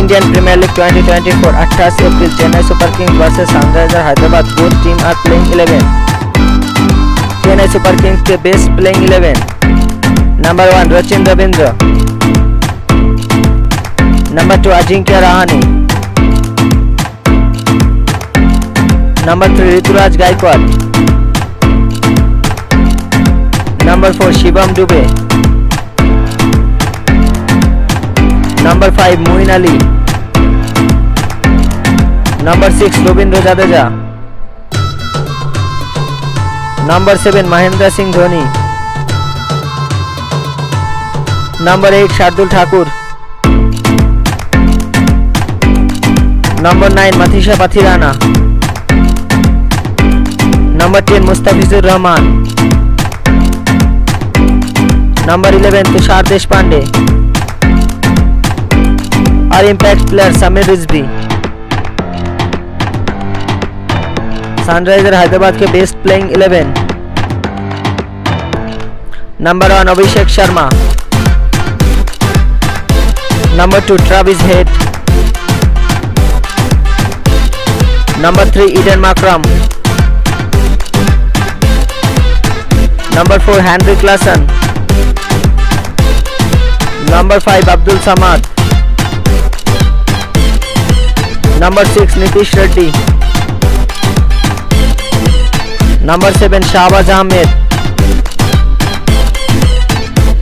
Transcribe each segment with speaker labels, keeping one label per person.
Speaker 1: Indian Premier League 2024 28 April Chennai Super Kings versus Sunrisers Hyderabad. Both teams are playing 11. Chennai Super Kings के best playing 11. Number 1 Rachin Ravindra. Number 2 Ajinkya Rahane. Number 3 Rituraj Gaikwad. Number 4 Shivam Dube. Number 5 Moeen Ali. Number 6 Robindra Jadeja. Number 7 Mahendra Singh Dhoni. Number 8 Shardul Thakur. Number 9 Mathisha Pathirana. Number 10 Mustafizur Rahman. Number 11 Tushar Deshpande. Our impact player Samir Rizvi. Sunrisers Hyderabad के best playing 11. Number 1 Abhishek Sharma. Number 2 Travis Head. Number 3 Eden Markram. Number 4 Henrik Larsson. Number 5 Abdul Samad. Number 6 Nitish Reddy. Number 7 Shahbaz Ahmed.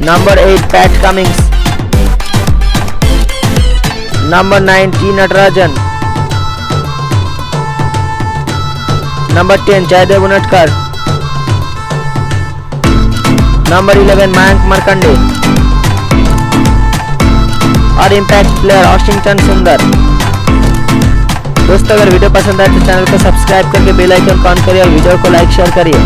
Speaker 1: Number 8 Pat Cummins. Number 9 T Natarajan. Number 10 Jaydev Unatkar. Number 11 Mayank Markande. और impact player Washington सुंदर. दोस्तों अगर video पसंद आए तो channel को subscribe करके bell icon on करिए और वीडियो को लाइक शेयर करिए.